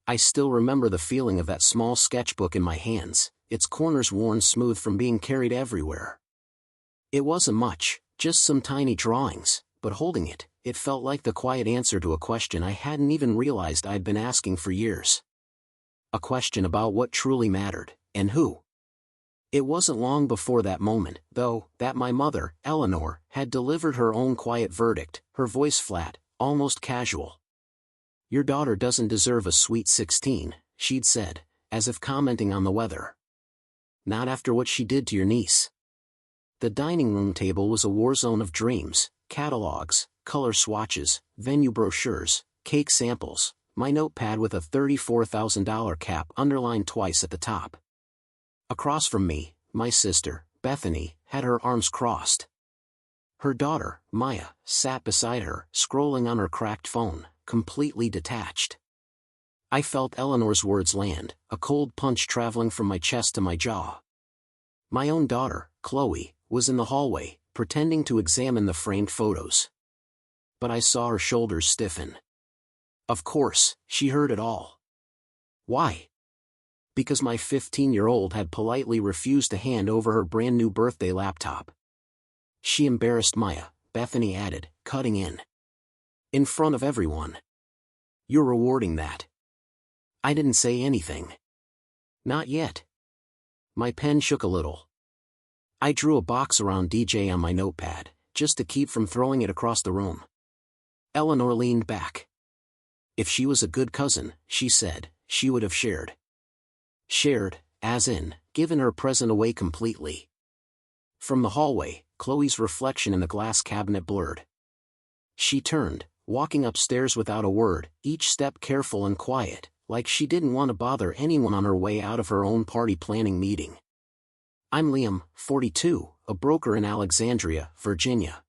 I still remember the feeling of that small sketchbook in my hands, its corners worn smooth from being carried everywhere. It wasn't much, just some tiny drawings, but holding it, it felt like the quiet answer to a question I hadn't even realized I'd been asking for years. A question about what truly mattered, and who. It wasn't long before that moment, though, that my mother, Eleanor, had delivered her own quiet verdict, her voice flat, almost casual. "Your daughter doesn't deserve a sweet 16, she'd said, as if commenting on the weather. Not after what she did to your niece." The dining room table was a war zone of dreams, catalogs, color swatches, venue brochures, cake samples, my notepad with a $34,000 cap underlined twice at the top. Across from me, my sister, Bethany, had her arms crossed. Her daughter, Maya, sat beside her, scrolling on her cracked phone, completely detached. I felt Eleanor's words land, a cold punch traveling from my chest to my jaw. My own daughter, Chloe, was in the hallway, pretending to examine the framed photos. But I saw her shoulders stiffen. Of course, she heard it all. Why? Because my 15-year-old had politely refused to hand over her brand-new birthday laptop. She embarrassed Maya, Bethany added, cutting in. In front of everyone. You're rewarding that. I didn't say anything. Not yet. My pen shook a little. I drew a box around DJ on my notepad, just to keep from throwing it across the room. Eleanor leaned back. If she was a good cousin, she said, she would have shared. Shared, as in, given her present away completely. From the hallway, Chloe's reflection in the glass cabinet blurred. She turned, walking upstairs without a word, each step careful and quiet, like she didn't want to bother anyone on her way out of her own party planning meeting. I'm Liam, 42, a broker in Alexandria, Virginia.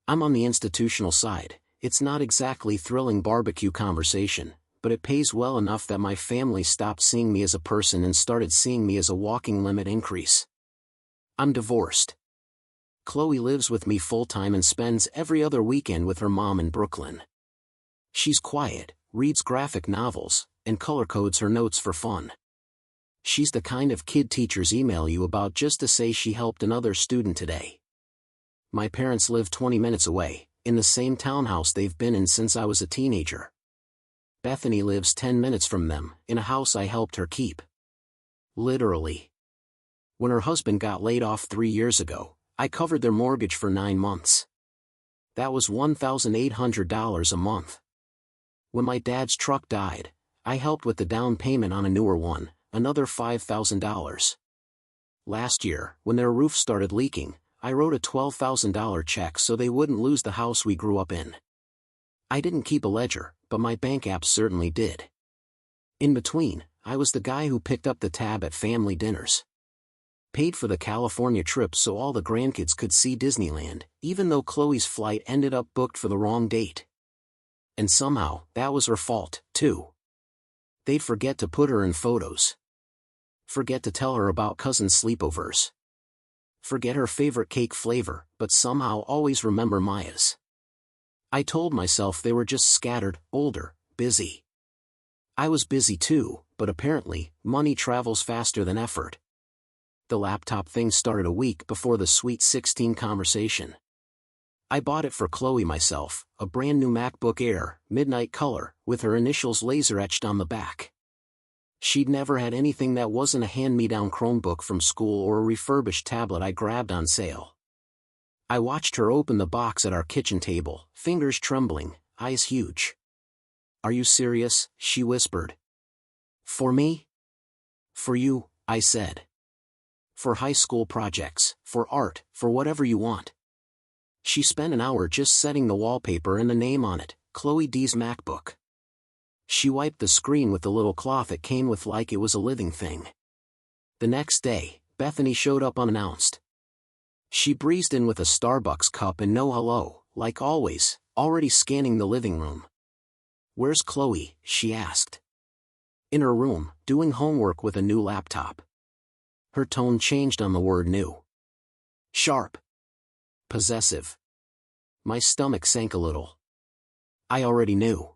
I'm on the institutional side. It's not exactly thrilling barbecue conversation, but it pays well enough that my family stopped seeing me as a person and started seeing me as a walking limit increase. I'm divorced. Chloe lives with me full-time and spends every other weekend with her mom in Brooklyn. She's quiet, reads graphic novels, and color codes her notes for fun. She's the kind of kid teachers email you about just to say she helped another student today. My parents live 20 minutes away, in the same townhouse they've been in since I was a teenager. Bethany lives 10 minutes from them, in a house I helped her keep. Literally. When her husband got laid off 3 years ago, I covered their mortgage for 9 months. That was $1,800 a month. When my dad's truck died, I helped with the down payment on a newer one, another $5,000. Last year, when their roof started leaking, I wrote a $12,000 check so they wouldn't lose the house we grew up in. I didn't keep a ledger, but my bank app certainly did. In between, I was the guy who picked up the tab at family dinners. Paid for the California trip so all the grandkids could see Disneyland, even though Chloe's flight ended up booked for the wrong date. And somehow, that was her fault, too. They'd forget to put her in photos. Forget to tell her about cousin sleepovers. Forget her favorite cake flavor, but somehow always remember Maya's. I told myself they were just scattered, older, busy. I was busy too, but apparently, money travels faster than effort. The laptop thing started a week before the Sweet 16 conversation. I bought it for Chloe myself, a brand new MacBook Air, midnight color, with her initials laser etched on the back. She'd never had anything that wasn't a hand-me-down Chromebook from school or a refurbished tablet I grabbed on sale. I watched her open the box at our kitchen table, fingers trembling, eyes huge. "Are you serious?" she whispered. "For me?" "For you," I said. "For high school projects, for art, for whatever you want." She spent an hour just setting the wallpaper and the name on it, Chloe D's MacBook. She wiped the screen with the little cloth it came with like it was a living thing. The next day, Bethany showed up unannounced. She breezed in with a Starbucks cup and no hello, like always, already scanning the living room. "Where's Chloe?" she asked. "In her room, doing homework with a new laptop." Her tone changed on the word new. Sharp. Possessive. My stomach sank a little. I already knew.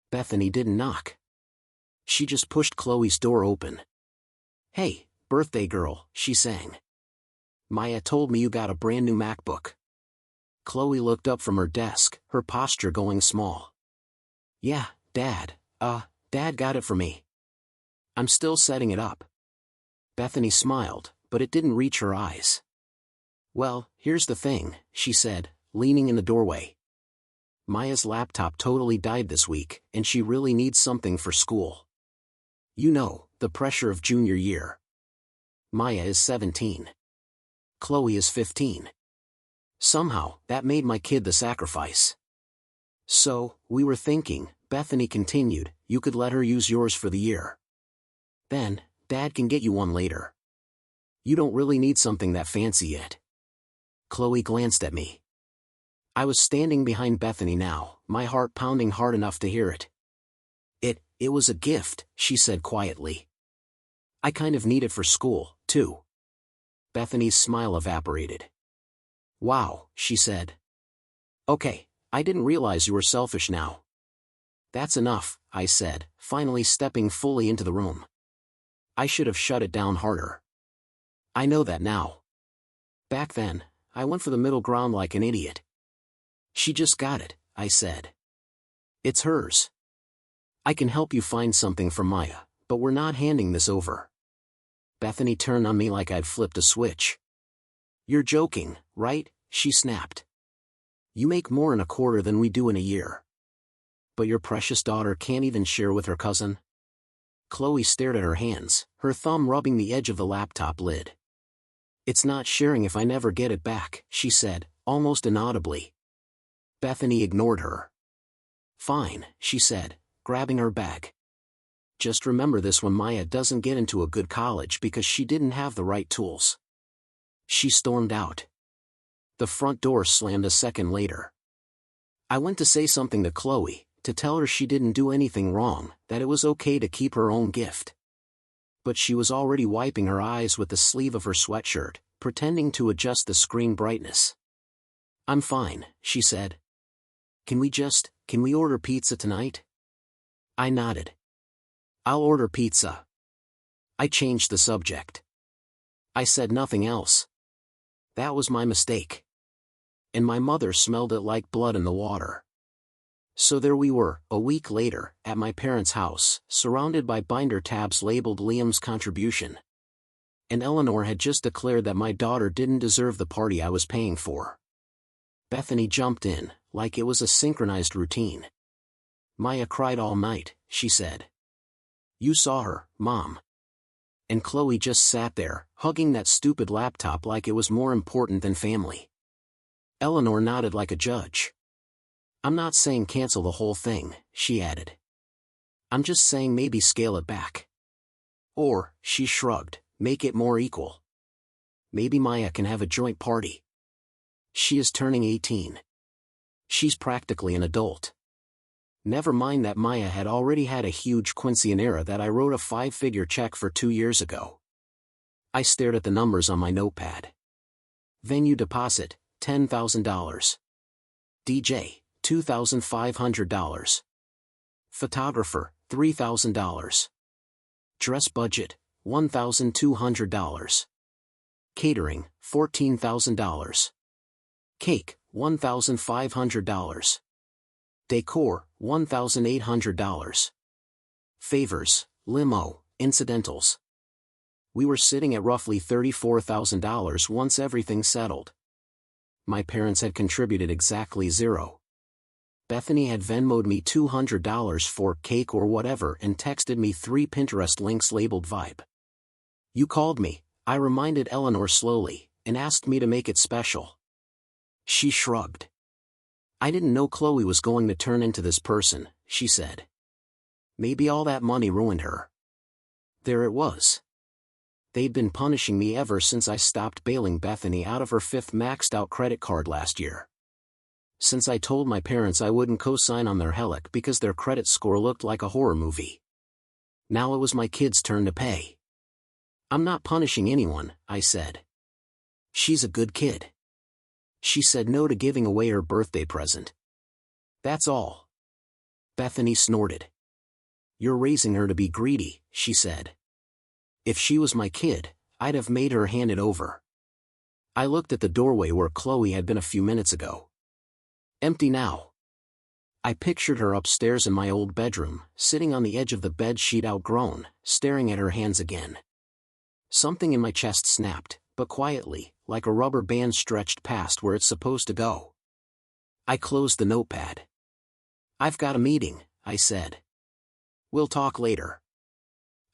Bethany didn't knock. She just pushed Chloe's door open. "Hey, birthday girl," she sang. "Maya told me you got a brand new MacBook." Chloe looked up from her desk, her posture going small. "Yeah, Dad got it for me. I'm still setting it up." Bethany smiled, but it didn't reach her eyes. "Well, here's the thing," she said, leaning in the doorway. "Maya's laptop totally died this week, and she really needs something for school. You know, the pressure of junior year. Maya is 17. Chloe is 15. Somehow, that made my kid the sacrifice. So, we were thinking," Bethany continued, "you could let her use yours for the year. Then, Dad can get you one later. You don't really need something that fancy yet." Chloe glanced at me. I was standing behind Bethany now, my heart pounding hard enough to hear it. It was a gift," she said quietly. "I kind of need it for school, too." Bethany's smile evaporated. "Wow," she said. "Okay, I didn't realize you were selfish now." "That's enough," I said, finally stepping fully into the room. I should have shut it down harder. I know that now. Back then, I went for the middle ground like an idiot. "She just got it," I said. "It's hers. I can help you find something for Maya, but we're not handing this over." Bethany turned on me like I'd flipped a switch. "You're joking, right?" she snapped. "You make more in a quarter than we do in a year. But your precious daughter can't even share with her cousin?" Chloe stared at her hands, her thumb rubbing the edge of the laptop lid. "It's not sharing if I never get it back," she said, almost inaudibly. Bethany ignored her. "Fine," she said, grabbing her bag. "Just remember this when Maya doesn't get into a good college because she didn't have the right tools." She stormed out. The front door slammed a second later. I went to say something to Chloe, to tell her she didn't do anything wrong, that it was okay to keep her own gift. But she was already wiping her eyes with the sleeve of her sweatshirt, pretending to adjust the screen brightness. "I'm fine," she said. Can we order pizza tonight?" I nodded. "I'll order pizza." I changed the subject. I said nothing else. That was my mistake. And my mother smelled it like blood in the water. So there we were, a week later, at my parents' house, surrounded by binder tabs labeled Liam's contribution. And Eleanor had just declared that my daughter didn't deserve the party I was paying for. Bethany jumped in, like it was a synchronized routine. "Maya cried all night," she said. "You saw her, Mom." And Chloe just sat there, hugging that stupid laptop like it was more important than family. Eleanor nodded like a judge. "I'm not saying cancel the whole thing," she added. "I'm just saying maybe scale it back. Or," she shrugged, "make it more equal. Maybe Maya can have a joint party. She is turning 18. She's practically an adult. Never mind that Maya had already had a huge quinceañera that I wrote a 5-figure check for 2 years ago." I stared at the numbers on my notepad. Venue deposit, $10,000. DJ, $2,500. Photographer, $3,000. Dress budget, $1,200. Catering, $14,000. Cake, $1,500. Decor, $1,800. Favors, limo, incidentals. We were sitting at roughly $34,000 once everything settled. My parents had contributed exactly $0. Bethany had Venmo'd me $200 for cake or whatever and texted me 3 Pinterest links labeled Vibe. "You called me," I reminded Eleanor slowly, "and asked me to make it special." She shrugged. "I didn't know Chloe was going to turn into this person," she said. "Maybe all that money ruined her." There it was. They'd been punishing me ever since I stopped bailing Bethany out of her 5th maxed-out credit card last year. Since I told my parents I wouldn't co-sign on their HELOC because their credit score looked like a horror movie. Now it was my kid's turn to pay. "I'm not punishing anyone," I said. "She's a good kid. She said no to giving away her birthday present. That's all." Bethany snorted. "You're raising her to be greedy," she said. "If she was my kid, I'd have made her hand it over." I looked at the doorway where Chloe had been a few minutes ago. Empty now. I pictured her upstairs in my old bedroom, sitting on the edge of the bed she'd outgrown, staring at her hands again. Something in my chest snapped, but quietly, like a rubber band stretched past where it's supposed to go. I closed the notepad. "I've got a meeting," I said. "We'll talk later."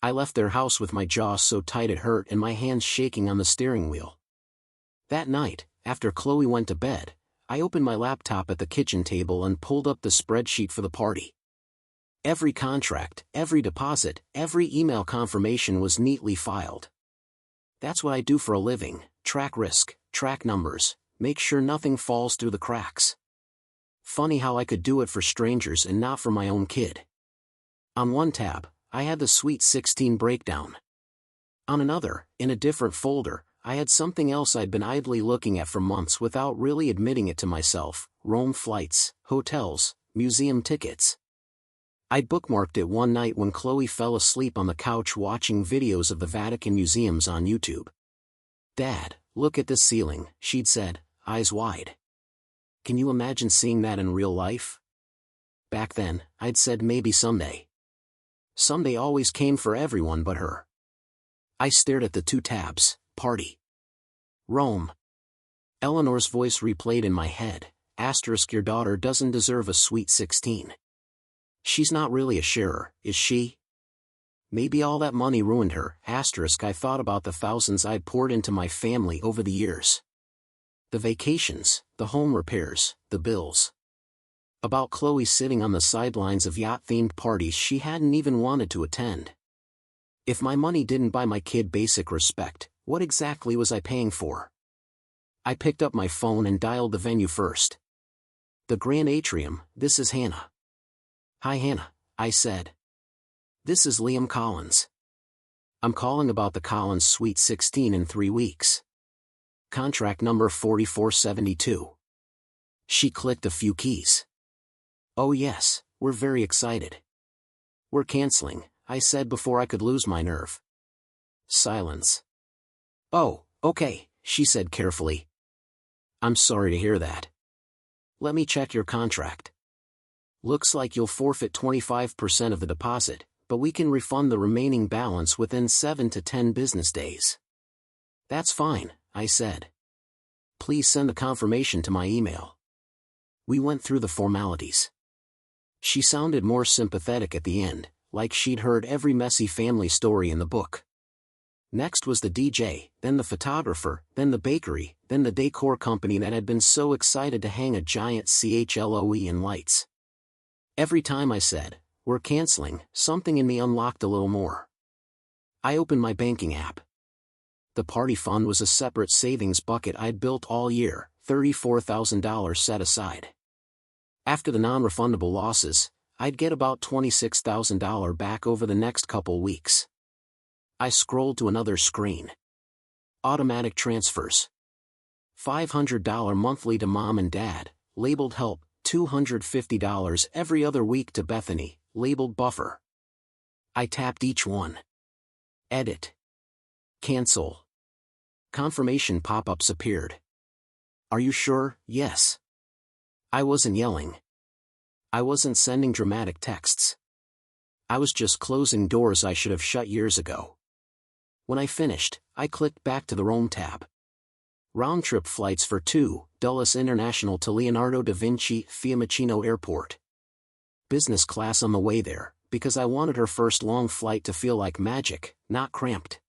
I left their house with my jaw so tight it hurt and my hands shaking on the steering wheel. That night, after Chloe went to bed, I opened my laptop at the kitchen table and pulled up the spreadsheet for the party. Every contract, every deposit, every email confirmation was neatly filed. That's what I do for a living: track risk, track numbers, make sure nothing falls through the cracks. Funny how I could do it for strangers and not for my own kid. On one tab, I had the Sweet 16 breakdown. On another, in a different folder, I had something else I'd been idly looking at for months without really admitting it to myself: Rome flights, hotels, museum tickets. I'd bookmarked it one night when Chloe fell asleep on the couch watching videos of the Vatican museums on YouTube. "Dad, look at this ceiling," she'd said, eyes wide. "Can you imagine seeing that in real life?" Back then, I'd said maybe someday. Someday always came for everyone but her. I stared at the two tabs: party. Rome. Eleanor's voice replayed in my head: "Your daughter doesn't deserve a Sweet 16. She's not really a sharer, is she? Maybe all that money ruined her." I thought about the thousands I'd poured into my family over the years. The vacations, the home repairs, the bills. About Chloe sitting on the sidelines of yacht-themed parties she hadn't even wanted to attend. If my money didn't buy my kid basic respect, what exactly was I paying for? I picked up my phone and dialed the venue first. "The Grand Atrium, this is Hannah." "Hi Hannah," I said. "This is Liam Collins. I'm calling about the Collins Sweet 16 in 3 weeks. Contract number 4472. She clicked a few keys. "Oh yes, we're very excited." "We're canceling," I said before I could lose my nerve. Silence. "Oh, okay," she said carefully. "I'm sorry to hear that. Let me check your contract. Looks like you'll forfeit 25% of the deposit, but we can refund the remaining balance within 7 to 10 business days." "That's fine," I said. "Please send the confirmation to my email." We went through the formalities. She sounded more sympathetic at the end, like she'd heard every messy family story in the book. Next was the DJ, then the photographer, then the bakery, then the decor company that had been so excited to hang a giant CHLOE in lights. Every time I said, "We're canceling," something in me unlocked a little more. I opened my banking app. The party fund was a separate savings bucket I'd built all year, $34,000 set aside. After the non-refundable losses, I'd get about $26,000 back over the next couple weeks. I scrolled to another screen. Automatic transfers. $500 monthly to mom and dad, labeled help, $250 every other week to Bethany, labeled buffer. I tapped each one. Edit. Cancel. Confirmation pop-ups appeared. "Are you sure?" "Yes." I wasn't yelling. I wasn't sending dramatic texts. I was just closing doors I should have shut years ago. When I finished, I clicked back to the Rome tab. Round-trip flights for 2, Dulles International to Leonardo da Vinci Fiumicino Airport. Business class on the way there, because I wanted her first long flight to feel like magic, not cramped.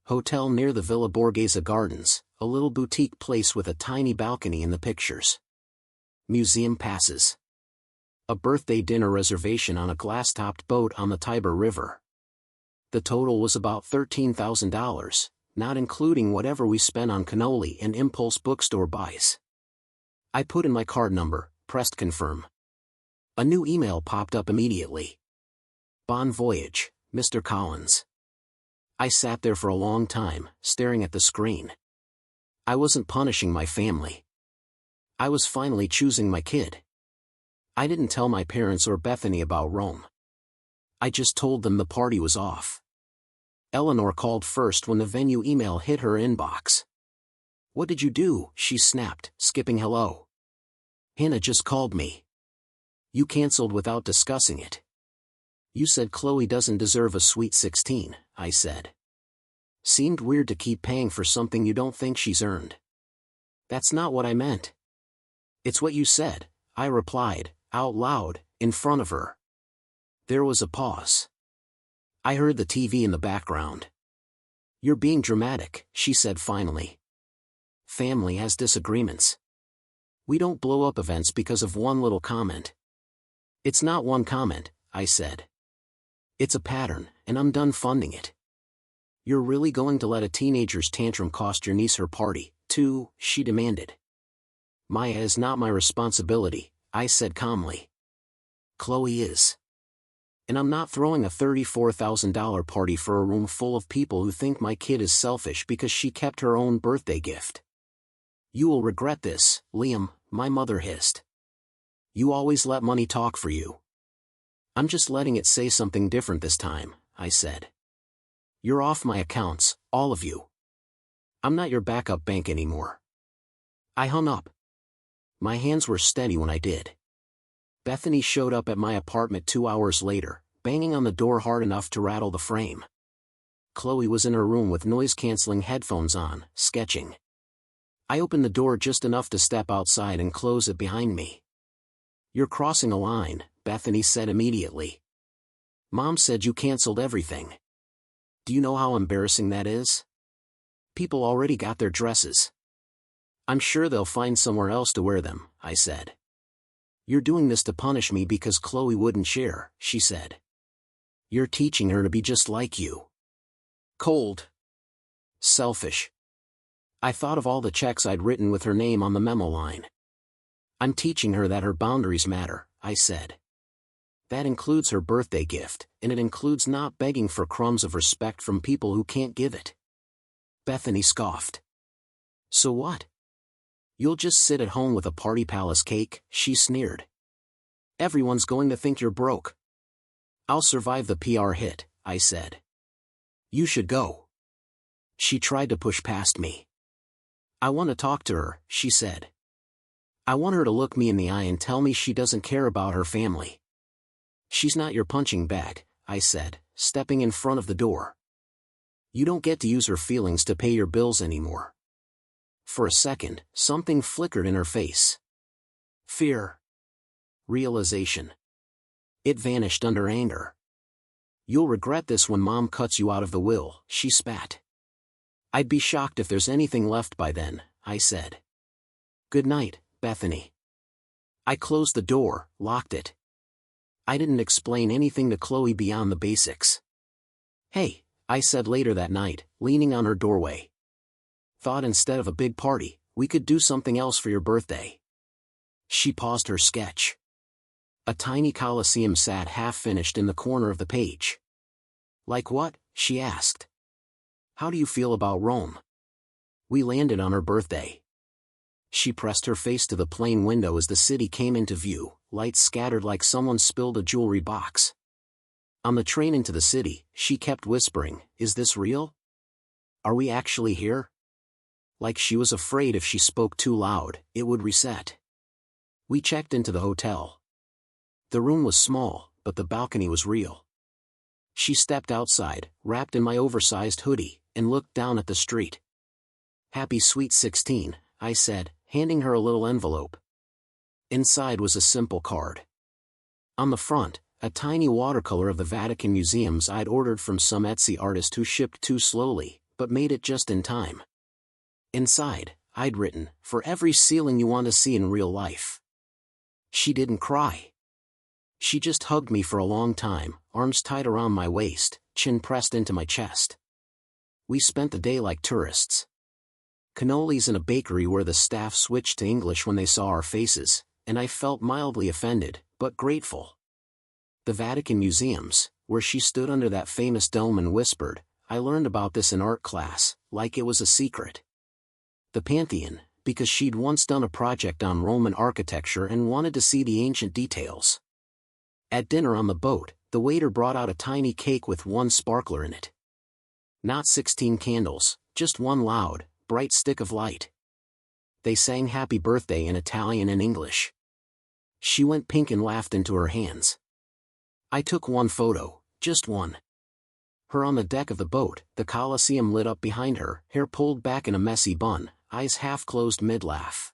Hotel near the Villa Borghese Gardens, a little boutique place with a tiny balcony in the pictures. Museum passes. A birthday dinner reservation on a glass-topped boat on the Tiber River. The total was about $13,000, not including whatever we spent on cannoli and impulse bookstore buys. I put in my card number, pressed confirm. A new email popped up immediately. "Bon voyage, Mr. Collins." I sat there for a long time, staring at the screen. I wasn't punishing my family. I was finally choosing my kid. I didn't tell my parents or Bethany about Rome. I just told them the party was off. Eleanor called first when the venue email hit her inbox. What did you do? She snapped, skipping hello. Hannah just called me. You canceled without discussing it. You said Chloe doesn't deserve a sweet 16, I said. Seemed weird to keep paying for something you don't think she's earned. That's not what I meant. It's what you said, I replied, out loud, in front of her. There was a pause. I heard the TV in the background. You're being dramatic, she said finally. Family has disagreements. We don't blow up events because of one little comment. It's not one comment, I said. It's a pattern, and I'm done funding it. You're really going to let a teenager's tantrum cost your niece her party, too? She demanded. Maya is not my responsibility, I said calmly. Chloe is. And I'm not throwing a $34,000 party for a room full of people who think my kid is selfish because she kept her own birthday gift. You will regret this, Liam, my mother hissed. You always let money talk for you. I'm just letting it say something different this time, I said. You're off my accounts, all of you. I'm not your backup bank anymore. I hung up. My hands were steady when I did. Bethany showed up at my apartment 2 hours later, banging on the door hard enough to rattle the frame. Chloe was in her room with noise-canceling headphones on, sketching. I opened the door just enough to step outside and close it behind me. You're crossing a line, Bethany said immediately. Mom said you canceled everything. Do you know how embarrassing that is? People already got their dresses. I'm sure they'll find somewhere else to wear them, I said. You're doing this to punish me because Chloe wouldn't share, she said. You're teaching her to be just like you. Cold. Selfish. I thought of all the checks I'd written with her name on the memo line. I'm teaching her that her boundaries matter, I said. That includes her birthday gift, and it includes not begging for crumbs of respect from people who can't give it. Bethany scoffed. So what? You'll just sit at home with a party palace cake, she sneered. Everyone's going to think you're broke. I'll survive the PR hit, I said. You should go. She tried to push past me. I want to talk to her, she said. I want her to look me in the eye and tell me she doesn't care about her family. She's not your punching bag, I said, stepping in front of the door. You don't get to use her feelings to pay your bills anymore. For a second, something flickered in her face. Fear. Realization. It vanished under anger. You'll regret this when Mom cuts you out of the will, she spat. I'd be shocked if there's anything left by then, I said. Good night, Bethany. I closed the door, locked it. I didn't explain anything to Chloe beyond the basics. Hey, I said later that night, leaning on her doorway. Thought instead of a big party, we could do something else for your birthday. She paused her sketch. A tiny coliseum sat half-finished in the corner of the page. Like what? She asked. How do you feel about Rome? We landed on her birthday. She pressed her face to the plane window as the city came into view, lights scattered like someone spilled a jewelry box. On the train into the city, she kept whispering, is this real? Are we actually here? Like she was afraid if she spoke too loud, it would reset. We checked into the hotel. The room was small, but the balcony was real. She stepped outside, wrapped in my oversized hoodie, and looked down at the street. Happy Sweet 16, I said, handing her a little envelope. Inside was a simple card. On the front, a tiny watercolor of the Vatican museums I'd ordered from some Etsy artist who shipped too slowly, but made it just in time. Inside, I'd written, for every ceiling you want to see in real life. She didn't cry. She just hugged me for a long time, arms tight around my waist, chin pressed into my chest. We spent the day like tourists. Cannolis in a bakery where the staff switched to English when they saw our faces, and I felt mildly offended, but grateful. The Vatican museums, where she stood under that famous dome and whispered, I learned about this in art class, like it was a secret. The Pantheon, because she'd once done a project on Roman architecture and wanted to see the ancient details. At dinner on the boat, The waiter brought out a tiny cake with one sparkler in it. Not 16 candles, just one loud, bright stick of light. They sang happy birthday in Italian and English. She went pink and laughed into her hands. I took one photo, just one. Her on the deck of the boat, the Colosseum lit up behind her, hair pulled back in a messy bun, eyes half closed mid-laugh.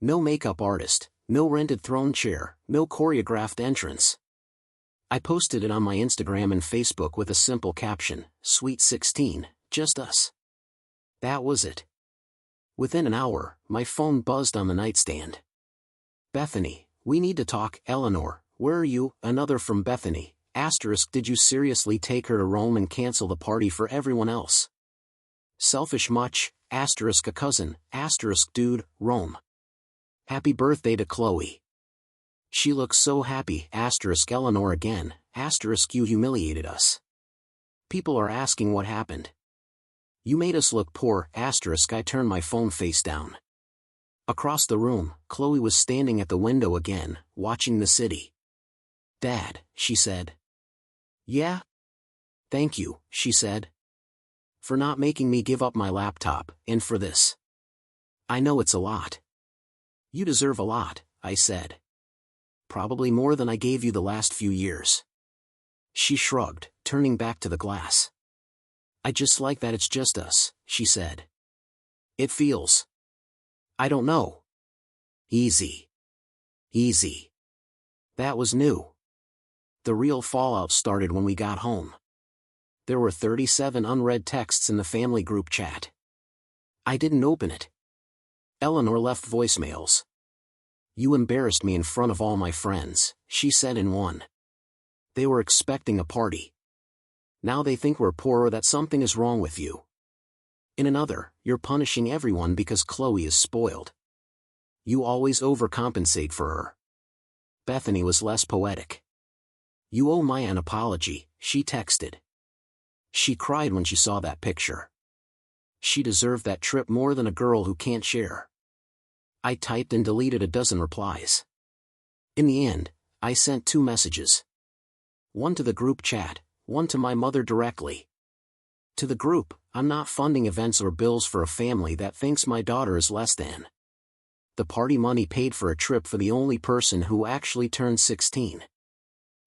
No makeup artist, no rented throne chair, no choreographed entrance. I posted it on my Instagram and Facebook with a simple caption, Sweet 16, just us. That was it. Within an hour, my phone buzzed on the nightstand. Bethany, we need to talk. Eleanor, where are you? Another from Bethany. Did you seriously take her to Rome and cancel the party for everyone else? Selfish much? A cousin. Dude, Rome. Happy birthday to Chloe. She looks so happy. Eleanor again. You humiliated us. People are asking what happened. You made us look poor. I turned my phone face down. Across the room, Chloe was standing at the window again, watching the city. Dad, she said. Yeah? Thank you, she said. For not making me give up my laptop, and for this. I know it's a lot. You deserve a lot, I said. Probably more than I gave you the last few years. She shrugged, turning back to the glass. I just like that it's just us, she said. It feels. I don't know. Easy. Easy. That was new. The real fallout started when we got home. There were 37 unread texts in the family group chat. I didn't open it. Eleanor left voicemails. You embarrassed me in front of all my friends, she said in one. They were expecting a party. Now they think we're poor or that something is wrong with you. In another, you're punishing everyone because Chloe is spoiled. You always overcompensate for her. Bethany was less poetic. You owe Maya an apology, she texted. She cried when she saw that picture. She deserved that trip more than a girl who can't share. I typed and deleted a dozen replies. In the end, I sent 2 messages. One to the group chat, one to my mother directly. To the group, I'm not funding events or bills for a family that thinks my daughter is less than. The party money paid for a trip for the only person who actually turned 16.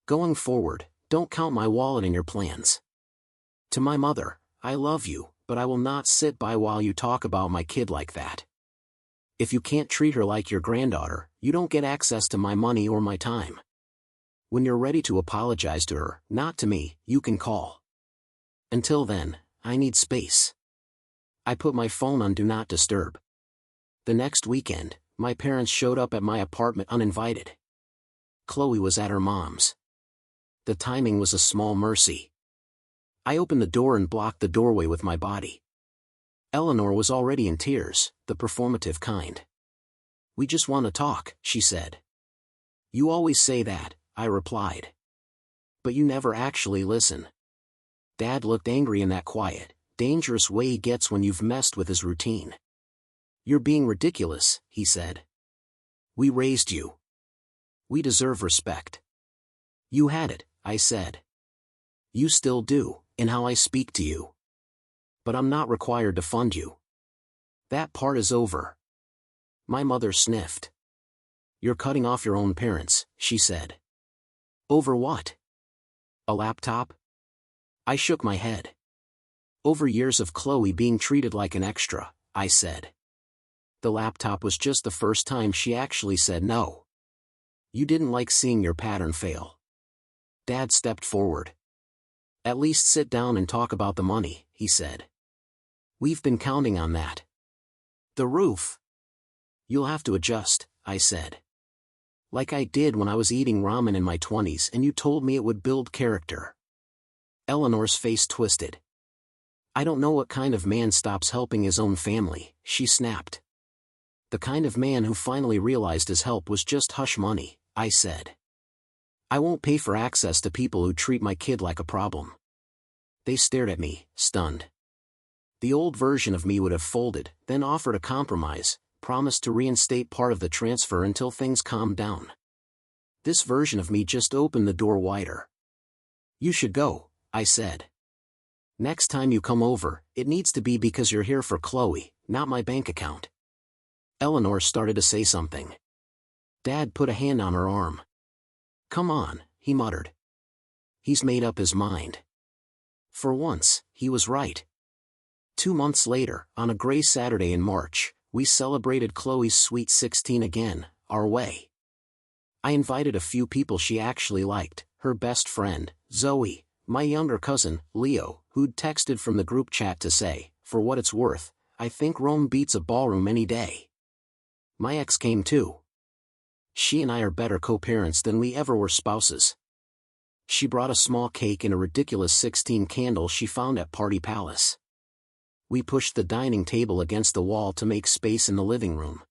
Going forward, don't count my wallet in your plans. To my mother, I love you, but I will not sit by while you talk about my kid like that. If you can't treat her like your granddaughter, you don't get access to my money or my time. When you're ready to apologize to her, not to me, you can call. Until then, I need space. I put my phone on Do Not Disturb. The next weekend, my parents showed up at my apartment uninvited. Chloe was at her mom's. The timing was a small mercy. I opened the door and blocked the doorway with my body. Eleanor was already in tears, the performative kind. We just want to talk, she said. You always say that, I replied. But you never actually listen. Dad looked angry in that quiet, dangerous way he gets when you've messed with his routine. You're being ridiculous, he said. We raised you. We deserve respect. You had it, I said. You still do, in how I speak to you. But I'm not required to fund you. That part is over. My mother sniffed. You're cutting off your own parents, she said. Over what? A laptop? I shook my head. Over years of Chloe being treated like an extra, I said. The laptop was just the first time she actually said no. You didn't like seeing your pattern fail. Dad stepped forward. At least sit down and talk about the money, he said. We've been counting on that. The roof. You'll have to adjust, I said. Like I did when I was eating ramen in my 20s and you told me it would build character. Eleanor's face twisted. I don't know what kind of man stops helping his own family, she snapped. The kind of man who finally realized his help was just hush money, I said. I won't pay for access to people who treat my kid like a problem. They stared at me, stunned. The old version of me would have folded, then offered a compromise, promised to reinstate part of the transfer until things calmed down. This version of me just opened the door wider. You should go, I said. Next time you come over, it needs to be because you're here for Chloe, not my bank account. Eleanor started to say something. Dad put a hand on her arm. Come on, he muttered. He's made up his mind. For once, he was right. 2 months later, on a gray Saturday in March, we celebrated Chloe's sweet 16 again, our way. I invited a few people she actually liked, her best friend, Zoe, my younger cousin, Leo, who'd texted from the group chat to say, for what it's worth, I think Rome beats a ballroom any day. My ex came too. She and I are better co-parents than we ever were spouses. She brought a small cake and a ridiculous 16 candles she found at Party Palace. We pushed the dining table against the wall to make space in the living room.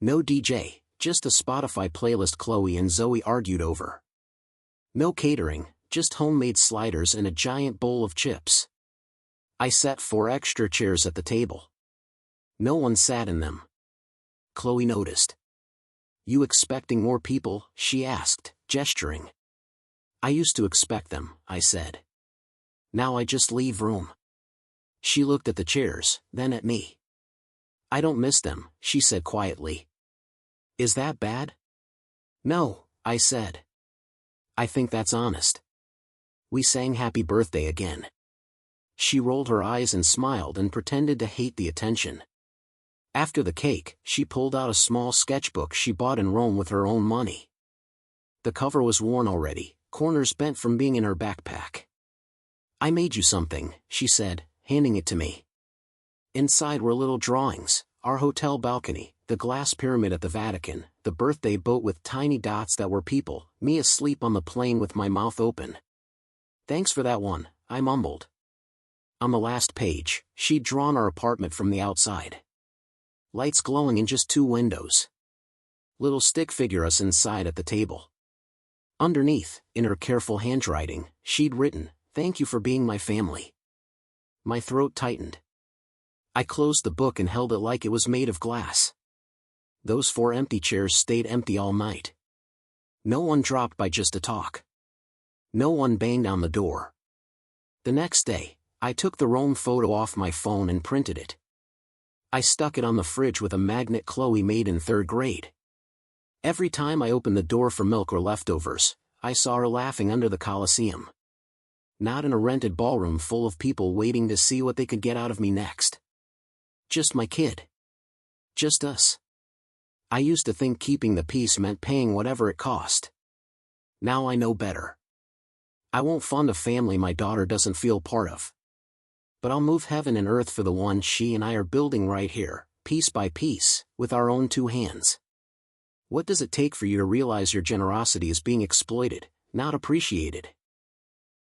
No DJ, just a Spotify playlist Chloe and Zoe argued over. No catering, just homemade sliders and a giant bowl of chips. I set 4 extra chairs at the table. No one sat in them. Chloe noticed. You expecting more people? She asked, gesturing. I used to expect them, I said. Now I just leave room. She looked at the chairs, then at me. I don't miss them, she said quietly. Is that bad? No, I said. I think that's honest. We sang Happy Birthday again. She rolled her eyes and smiled and pretended to hate the attention. After the cake, she pulled out a small sketchbook she bought in Rome with her own money. The cover was worn already, corners bent from being in her backpack. I made you something, she said, handing it to me. Inside were little drawings, our hotel balcony, the glass pyramid at the Vatican, the birthday boat with tiny dots that were people, me asleep on the plane with my mouth open. Thanks for that one, I mumbled. On the last page, she'd drawn our apartment from the outside. Lights glowing in just 2 windows. Little stick figure us inside at the table. Underneath, in her careful handwriting, she'd written, "Thank you for being my family." My throat tightened. I closed the book and held it like it was made of glass. Those 4 empty chairs stayed empty all night. No one dropped by just to talk. No one banged on the door. The next day, I took the Rome photo off my phone and printed it. I stuck it on the fridge with a magnet Chloe made in 3rd grade. Every time I opened the door for milk or leftovers, I saw her laughing under the Colosseum. Not in a rented ballroom full of people waiting to see what they could get out of me next. Just my kid. Just us. I used to think keeping the peace meant paying whatever it cost. Now I know better. I won't fund a family my daughter doesn't feel part of. But I'll move heaven and earth for the one she and I are building right here, piece by piece, with our own 2 hands. What does it take for you to realize your generosity is being exploited, not appreciated?